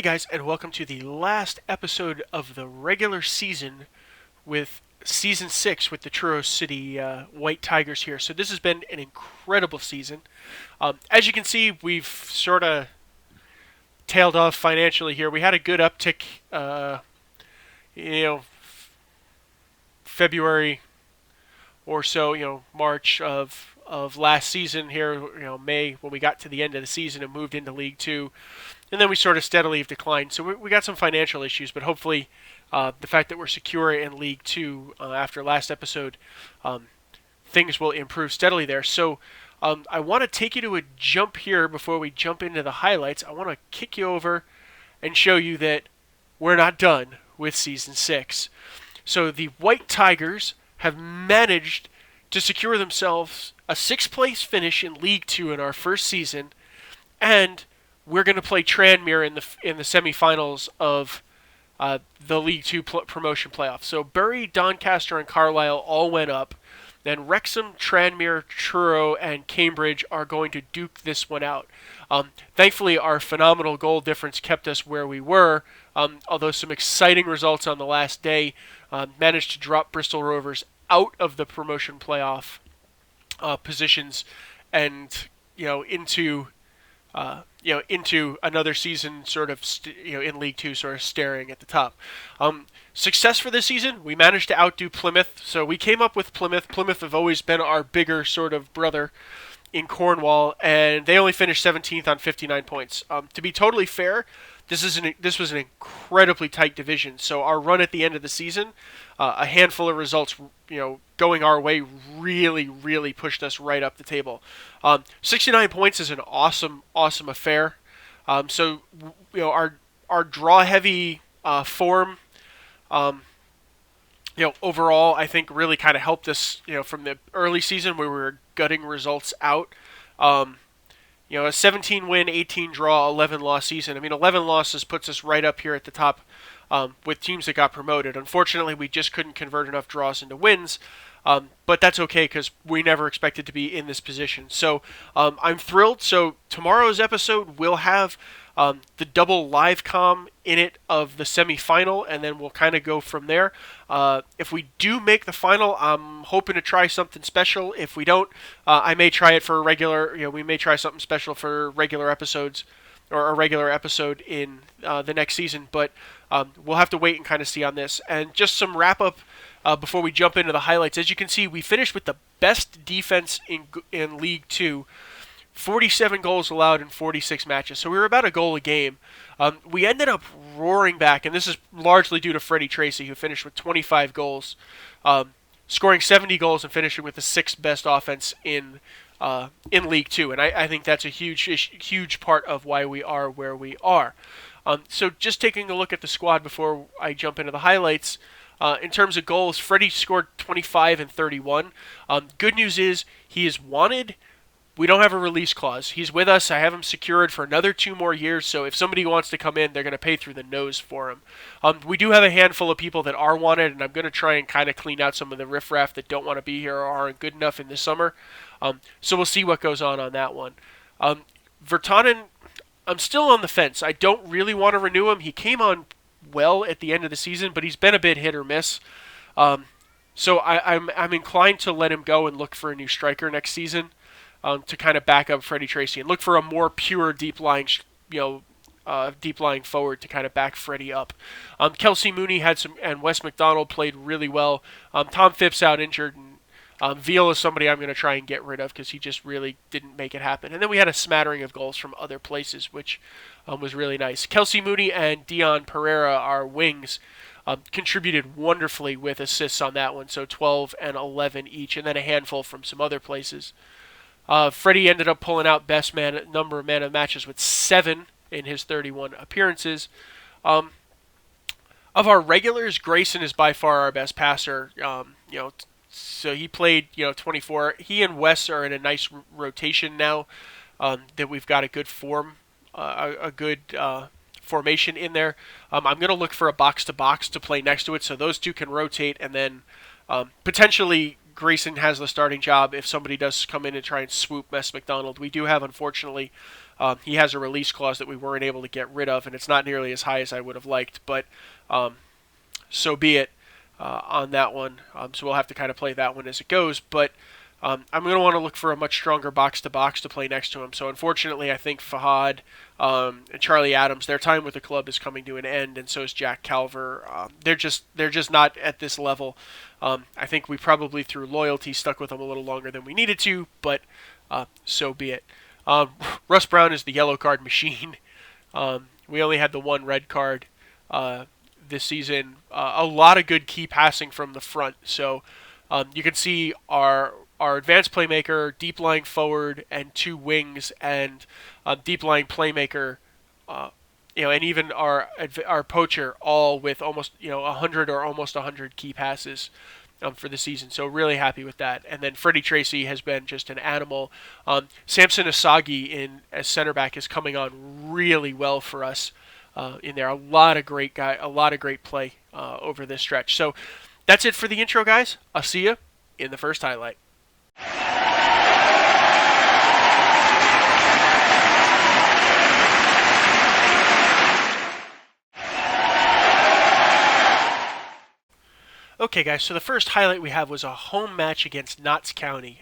guys, and welcome to the last episode of the regular season with Season 6 with the Truro City White Tigers here. So this has been an incredible season. As you can see, we've sort of tailed off financially here. We had a good uptick, February or so, March of last season here, May, when we got to the end of the season and moved into League 2. And then we sort of steadily have declined. So we got some financial issues, but hopefully the fact that we're secure in League 2 after last episode, things will improve steadily there. So I want to take you to a jump here before we jump into the highlights. I want to kick you over and show you that we're not done with Season 6. So the White Tigers have managed to secure themselves a 6th place finish in League 2 in our first season, and we're going to play Tranmere in the semifinals of the League 2 promotion playoff. So Bury, Doncaster, and Carlisle all went up. Then Wrexham, Tranmere, Truro, and Cambridge are going to duke this one out. Thankfully, our phenomenal goal difference kept us where we were, although some exciting results on the last day managed to drop Bristol Rovers out of the promotion playoff positions and into another season sort of in League 2 sort of staring at the top. Success for this season, we managed to outdo Plymouth. So we came up with Plymouth. Plymouth have always been our bigger sort of brother in Cornwall, and they only finished 17th on 59 points. To be totally fair, this was an incredibly tight division. So our run at the end of the season, a handful of results, going our way really, really pushed us right up the table. 69 points is an awesome affair. So our draw-heavy form, overall, I think really kind of helped us, from the early season where we were gutting results out. A 17-win, 18-draw, 11-loss season. 11 losses puts us right up here at the top with teams that got promoted. Unfortunately, we just couldn't convert enough draws into wins, but that's okay because we never expected to be in this position. So I'm thrilled. So tomorrow's episode will have the double live comm in it of the semifinal, and then we'll kind of go from there. If we do make the final, I'm hoping to try something special. If we don't, I may try it for a regular. We may try something special for regular episodes, or a regular episode in the next season. But we'll have to wait and kind of see on this. And just some wrap up before we jump into the highlights. As you can see, we finished with the best defense in League 2. 47 goals allowed in 46 matches, so we were about a goal a game. We ended up roaring back, and this is largely due to Freddie Tracy, who finished with 25 goals, scoring 70 goals and finishing with the 6th best offense in League 2, and I think that's a huge part of why we are where we are. So just taking a look at the squad before I jump into the highlights. In terms of goals, Freddie scored 25 and 31. Good news is he is wanted. We don't have a release clause. He's with us. I have him secured for another 2 more years, so if somebody wants to come in, they're going to pay through the nose for him. We do have a handful of people that are wanted, and I'm going to try and kind of clean out some of the riffraff that don't want to be here or aren't good enough in the summer. So we'll see what goes on that one. Vertonen, I'm still on the fence. I don't really want to renew him. He came on well at the end of the season, but he's been a bit hit or miss. So I'm inclined to let him go and look for a new striker next season. To kind of back up Freddie Tracy and look for a more pure deep lying forward to kind of back Freddie up. Kelsey Mooney and Wes McDonald played really well. Tom Phipps out injured, and Veal is somebody I'm going to try and get rid of because he just really didn't make it happen. And then we had a smattering of goals from other places, which was really nice. Kelsey Mooney and Dion Pereira, our wings, contributed wonderfully with assists on that one, so 12 and 11 each, and then a handful from some other places. Freddie ended up pulling out best number of man of matches with 7 in his 31 appearances. Of our regulars, Grayson is by far our best passer. So he played 24. He and Wes are in a nice rotation now that we've got a good formation in there. I'm going to look for a box to box to play next to it, so those two can rotate, and then potentially Grayson has the starting job if somebody does come in and try and swoop Mess McDonald. We do have, unfortunately, he has a release clause that we weren't able to get rid of, and it's not nearly as high as I would have liked, but so be it on that one. So we'll have to kind of play that one as it goes, but I'm going to want to look for a much stronger box-to-box to play next to him. So unfortunately, I think Fahad and Charlie Adams, their time with the club is coming to an end, and so is Jack Calver. They're just not at this level. I think we probably, through loyalty, stuck with them a little longer than we needed to, but so be it. Russ Brown is the yellow card machine. We only had the one red card this season. A lot of good key passing from the front. So you can see our advanced playmaker, deep lying forward, and two wings, and deep lying playmaker, and even our poacher, all with almost 100 or almost 100 key passes for the season. So really happy with that. And then Freddie Tracy has been just an animal. Samson Asagi as center back is coming on really well for us in there. A lot of great play over this stretch. So that's it for the intro, guys. I'll see you in the first highlight. Okay, guys, so the first highlight we have was a home match against Notts County.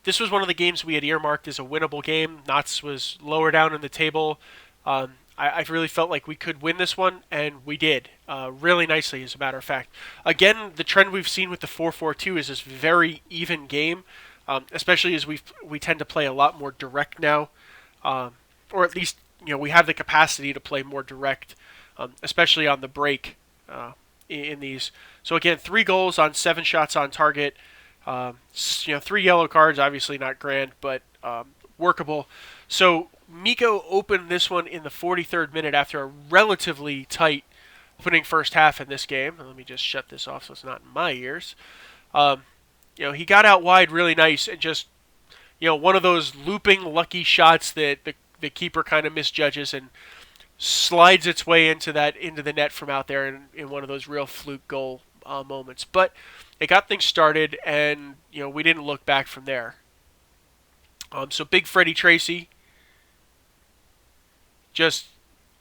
This was one of the games we had earmarked as a winnable game. Notts was lower down in the table. I really felt like we could win this one, and we did, really nicely, as a matter of fact. Again, the trend we've seen with the 4-4-2 is this very even game, especially as we tend to play a lot more direct now, or at least we have the capacity to play more direct, especially on the break in these. So again, 3 goals on 7 shots on target. 3 yellow cards, obviously not grand, but workable. So Miko opened this one in the 43rd minute after a relatively tight opening first half in this game. Let me just shut this off so it's not in my ears. He got out wide really nice and just, one of those looping lucky shots that the keeper kind of misjudges and slides its way into the net from out there in one of those real fluke goal moments. But it got things started, and we didn't look back from there. So big Freddie Tracy just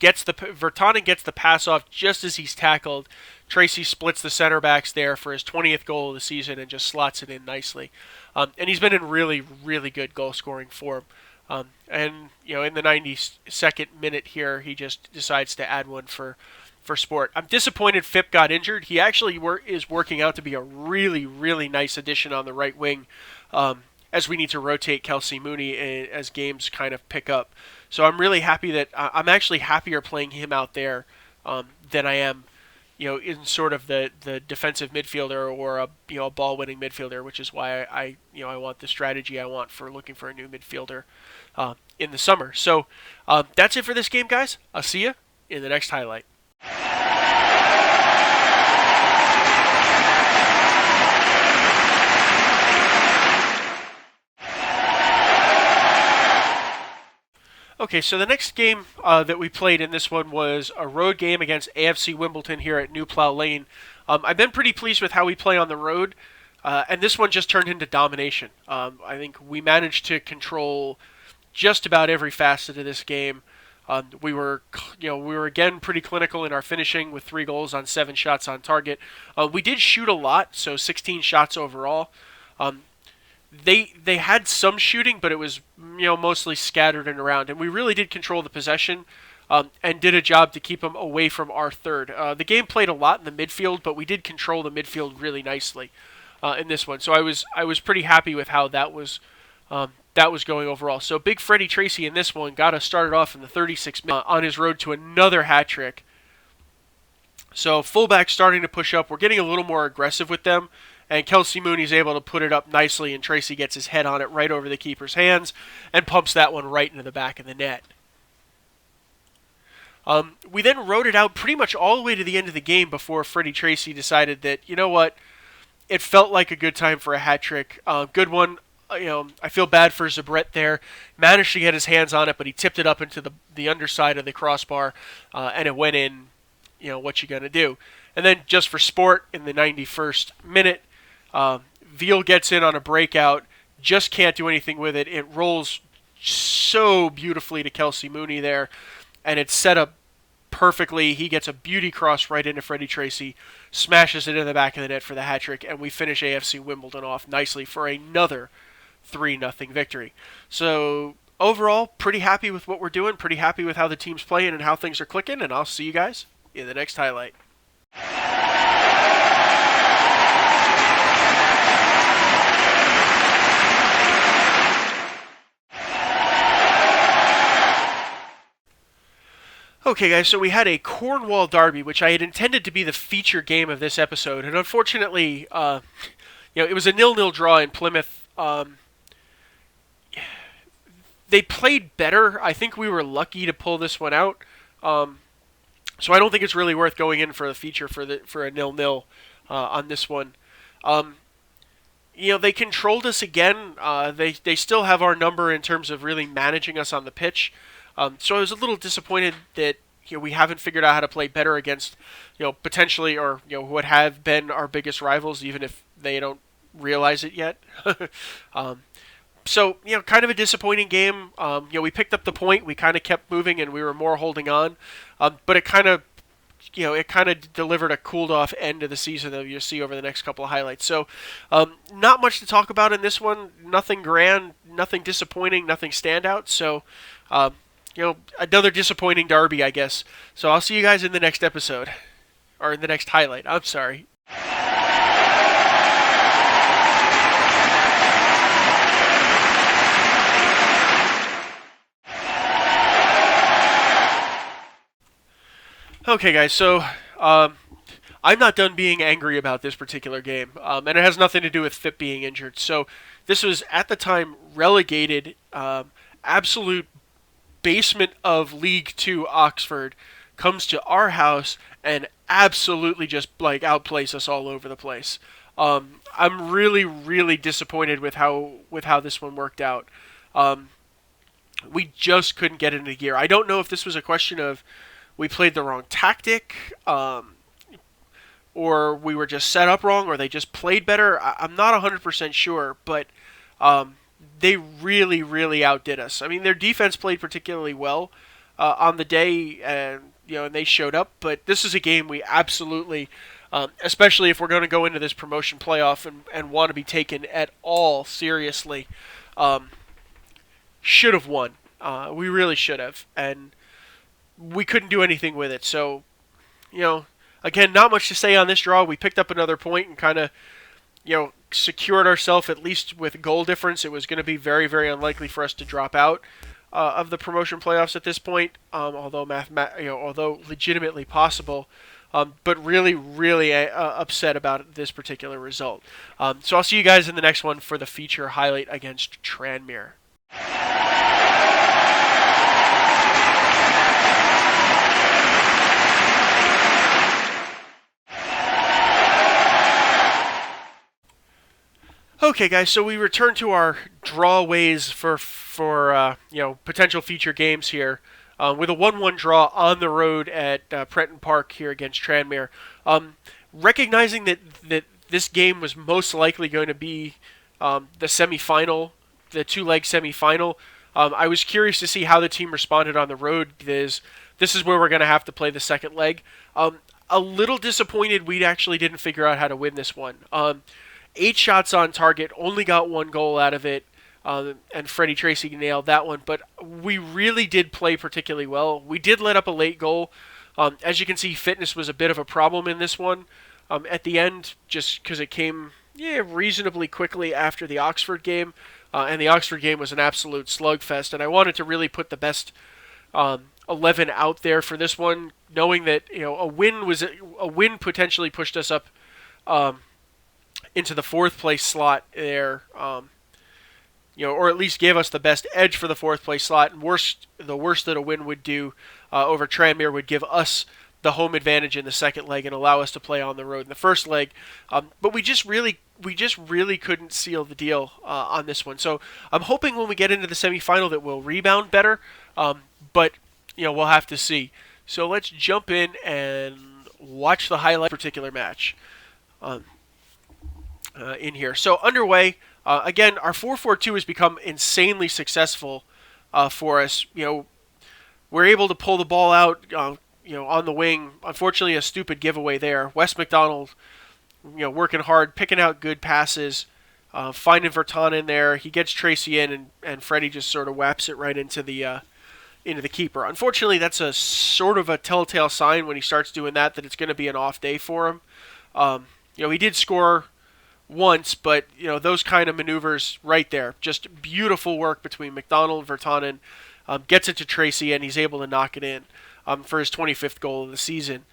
Vertonghen gets the pass off just as he's tackled. Tracy splits the center backs there for his 20th goal of the season and just slots it in nicely. And he's been in really, really good goal scoring form. In the 92nd minute here, he just decides to add one for sport. I'm disappointed Phipp got injured. He actually is working out to be a really, really nice addition on the right wing, as we need to rotate Kelsey Mooney as games kind of pick up. So I'm really happy that I'm actually happier playing him out there than I am, in sort of the defensive midfielder or a ball-winning midfielder, which is why I want the strategy I want for looking for a new midfielder in the summer. So that's it for this game, guys. I'll see you in the next highlight. Okay, so the next game that we played in this one was a road game against AFC Wimbledon here at New Plough Lane. I've been pretty pleased with how we play on the road, and this one just turned into domination. I think we managed to control just about every facet of this game. We were again pretty clinical in our finishing with 3 goals on 7 shots on target. We did shoot a lot, so 16 shots overall. They had some shooting, but it was mostly scattered and around, and we really did control the possession and did a job to keep them away from our third. The game played a lot in the midfield, but we did control the midfield really nicely in this one. So I was pretty happy with how that was going overall. So big Freddie Tracy in this one got us started off in the 36th minute on his road to another hat trick. So fullback starting to push up. We're getting a little more aggressive with them. And Kelsey Mooney's able to put it up nicely, and Tracy gets his head on it right over the keeper's hands and pumps that one right into the back of the net. We then rode it out pretty much all the way to the end of the game before Freddie Tracy decided that, it felt like a good time for a hat trick. Good one. I feel bad for Zabret there. Managed to get his hands on it, but he tipped it up into the underside of the crossbar, and it went in. What you gonna do? And then just for sport, in the 91st minute, Veal gets in on a breakout, just can't do anything with it. It rolls so beautifully to Kelsey Mooney there, and it's set up perfectly. He gets a beauty cross right into Freddie Tracy, smashes it in the back of the net for the hat trick, and we finish AFC Wimbledon off nicely for another 3-0 victory. So overall, pretty happy with what we're doing, pretty happy with how the team's playing and how things are clicking, and I'll see you guys in the next highlight. Okay, guys, so we had a Cornwall derby, which I had intended to be the feature game of this episode, and unfortunately, it was a 0-0 draw in Plymouth. They played better. I think we were lucky to pull this one out. So I don't think it's really worth going in for the feature for a 0-0 on this one. They controlled us again. They still have our number in terms of really managing us on the pitch. So I was a little disappointed that we haven't figured out how to play better against potentially or what have been our biggest rivals, even if they don't realize it yet. So kind of a disappointing game. We picked up the point. We kind of kept moving, and we were more holding on. But it kind of delivered a cooled off end of the season that you'll see over the next couple of highlights. So not much to talk about in this one. Nothing grand, nothing disappointing, nothing standout. So another disappointing derby, I guess. So I'll see you guys in the next episode, or in the next highlight. I'm sorry. Okay, guys, so I'm not done being angry about this particular game, and it has nothing to do with Fit being injured. So this was, at the time, relegated, absolute basement of League 2 Oxford comes to our house and absolutely just outplays us all over the place. I'm really, really disappointed with how this one worked out. We just couldn't get into gear. I don't know if this was a question of we played the wrong tactic, or we were just set up wrong, or they just played better. I'm not 100% sure, but they really, really outdid us. I mean, their defense played particularly well on the day, and they showed up. But this is a game we absolutely, especially if we're going to go into this promotion playoff and want to be taken at all seriously, should have won. We really should have, and we couldn't do anything with it. So, again, not much to say on this draw. We picked up another point and kind of, secured ourselves at least with goal difference. It was going to be very, very unlikely for us to drop out of the promotion playoffs at this point, although legitimately possible. But really, really upset about this particular result. So I'll see you guys in the next one for the feature highlight against Tranmere. Okay, guys, so we return to our draw ways for potential feature games here, with a 1-1 draw on the road at Prenton Park here against Tranmere. Recognizing that this game was most likely going to be the semifinal, the two-leg semifinal, I was curious to see how the team responded on the road. This is where we're going to have to play the second leg. A little disappointed we actually didn't figure out how to win this one. 8 shots on target, only got 1 goal out of it, and Freddie Tracy nailed that one. But we really did play particularly well. We did let up a late goal. As you can see, fitness was a bit of a problem in this one at the end, just because it came reasonably quickly after the Oxford game, and the Oxford game was an absolute slugfest. And I wanted to really put the best 11 out there for this one, knowing that a win potentially pushed us up into the 4th place slot there, or at least gave us the best edge for the 4th place slot. And the worst that a win would do over Tranmere would give us the home advantage in the second leg and allow us to play on the road in the first leg. But we just really couldn't seal the deal on this one. So I'm hoping when we get into the semifinal that we'll rebound better. But we'll have to see. So let's jump in and watch the highlight particular match. in here. So underway, again, our 4-4-2 has become insanely successful for us. We're able to pull the ball out, on the wing. Unfortunately, a stupid giveaway there. Wes McDonald, working hard, picking out good passes, finding Verton in there. He gets Tracy in, and Freddie just sort of whaps it right into the keeper. Unfortunately, that's a sort of a telltale sign when he starts doing that it's going to be an off day for him. He did score once, but those kind of maneuvers right there, just beautiful work between McDonald and Vertonen. Gets it to Tracy, and he's able to knock it in for his 25th goal of the season.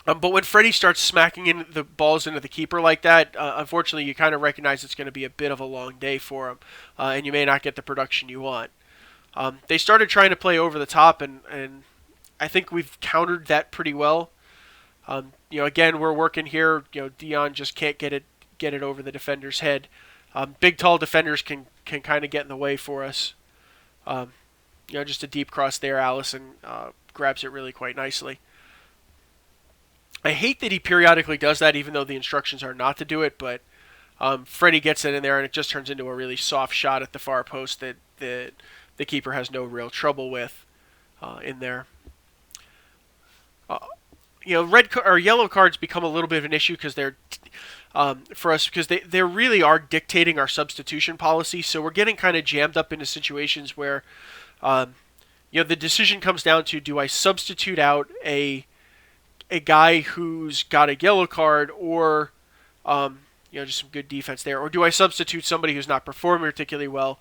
But when Freddie starts smacking in the balls into the keeper like that, unfortunately, you kind of recognize it's going to be a bit of a long day for him, and you may not get the production you want. They started trying to play over the top, and I think we've countered that pretty well. Again, we're working here. Dion just can't get it over the defender's head. Big, tall defenders can kind of get in the way for us. Just a deep cross there. Allison grabs it really quite nicely. I hate that he periodically does that, even though the instructions are not to do it. But Freddie gets it in there, and it just turns into a really soft shot at the far post that the keeper has no real trouble with in there. Red or yellow cards become a little bit of an issue because they're for us because they really are dictating our substitution policy. So we're getting kind of jammed up into situations where the decision comes down to, do I substitute out a guy who's got a yellow card, or just some good defense there, or do I substitute somebody who's not performing particularly well?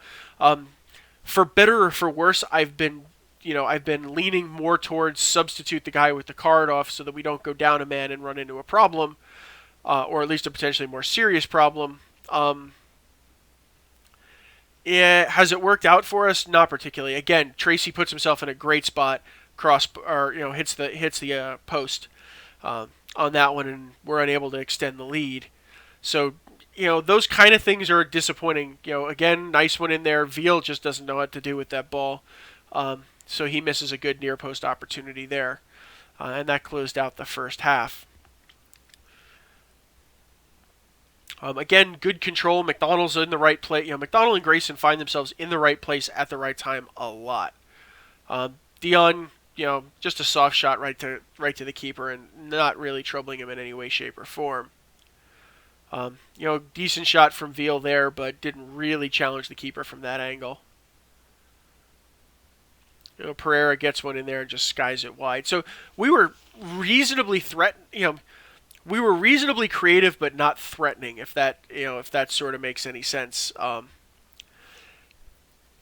For better or for worse, I've been leaning more towards substitute the guy with the card off so that we don't go down a man and run into a problem, or at least a potentially more serious problem. Has it worked out for us? Not particularly. Again, Tracy puts himself in a great spot, hits the post on that one, and we're unable to extend the lead. So, those kind of things are disappointing. Again, nice one in there. Veal just doesn't know what to do with that ball. So he misses a good near post opportunity there. And that closed out the first half. Again, good control. McDonald's in the right place. McDonald and Grayson find themselves in the right place at the right time a lot. Dion, just a soft shot right to the keeper, and not really troubling him in any way, shape, or form. Decent shot from Veal there, but didn't really challenge the keeper from that angle. Pereira gets one in there and just skies it wide. So we were reasonably we were reasonably creative, but not threatening. If that sort of makes any sense.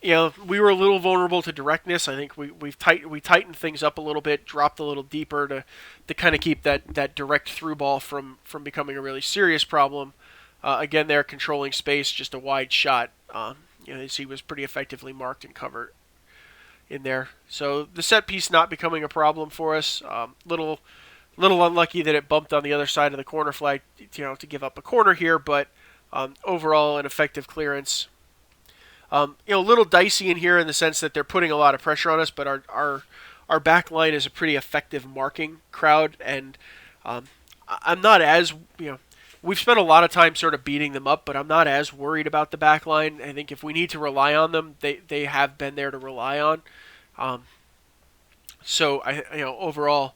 We were a little vulnerable to directness. I think we tightened things up a little bit, dropped a little deeper to kind of keep that direct through ball from becoming a really serious problem. Again, they're controlling space, just a wide shot. As he was pretty effectively marked and covered in there. So the set piece not becoming a problem for us. Little unlucky that it bumped on the other side of the corner flag, to give up a corner here, but overall an effective clearance. A little dicey in here in the sense that they're putting a lot of pressure on us, but our back line is a pretty effective marking crowd, and I'm not as, we've spent a lot of time sort of beating them up, but I'm not as worried about the back line. I think if we need to rely on them, they have been there to rely on. So overall,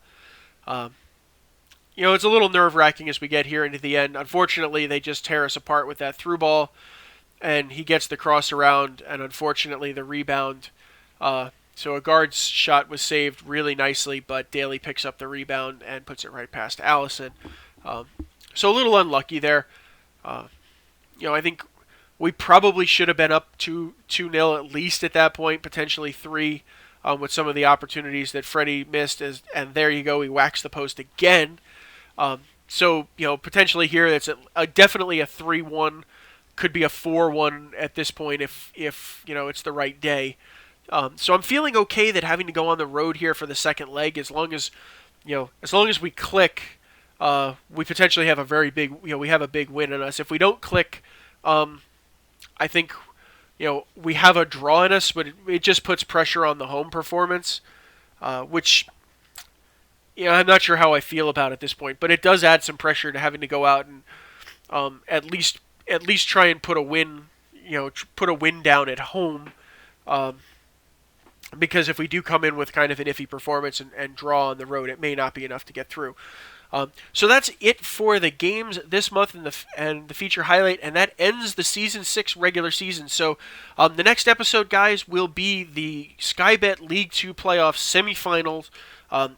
it's a little nerve-wracking as we get here into the end. Unfortunately, they just tear us apart with that through ball, and he gets the cross around, and unfortunately the rebound. So a guard's shot was saved really nicely, but Daly picks up the rebound and puts it right past Allison. So a little unlucky there. I think we probably should have been up 2-0 at least at that point, potentially 3, with some of the opportunities that Freddie missed. And there you go, he whacks the post again. So potentially here, that's definitely a 3-1, could be a 4-1 at this point if it's the right day. So I'm feeling okay that having to go on the road here for the second leg, as long as we click. We potentially have a very big, we have a big win in us. If we don't click, I think, we have a draw in us, but it just puts pressure on the home performance, which, I'm not sure how I feel about at this point, but it does add some pressure to having to go out and At least try and put a win, put a win down at home. Um, because if we do come in with kind of an iffy performance and draw on the road, it may not be enough to get through. So that's it for the games this month and the feature highlight, and that ends the Season 6 regular season. So the next episode, guys, will be the Skybet League 2 playoffs semifinals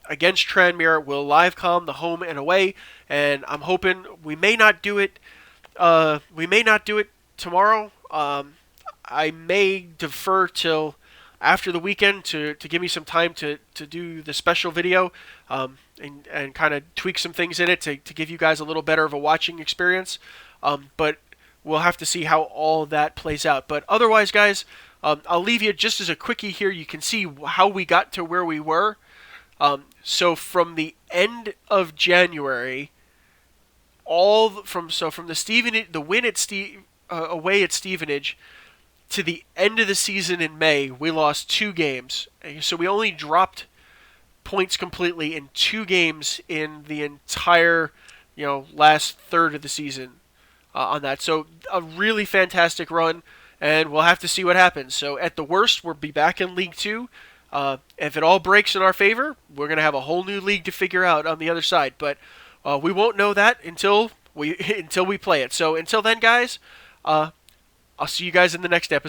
against Tranmere. We'll live com the home and away, and I'm hoping we may not do it. We may not do it tomorrow. I may defer till after the weekend to give me some time to do the special video and kind of tweak some things in it to give you guys a little better of a watching experience. But we'll have to see how all that plays out. But otherwise, guys, I'll leave you just as a quickie here. You can see how we got to where we were. So from the end of January, from the win at away at Stevenage to the end of the season in May, we lost 2 games. So we only dropped points completely in 2 games in the entire, last third of the season on that. So a really fantastic run, and we'll have to see what happens. So at the worst, we'll be back in League 2. If it all breaks in our favor, we're going to have a whole new league to figure out on the other side. But we won't know that until we play it. So until then, guys, I'll see you guys in the next episode.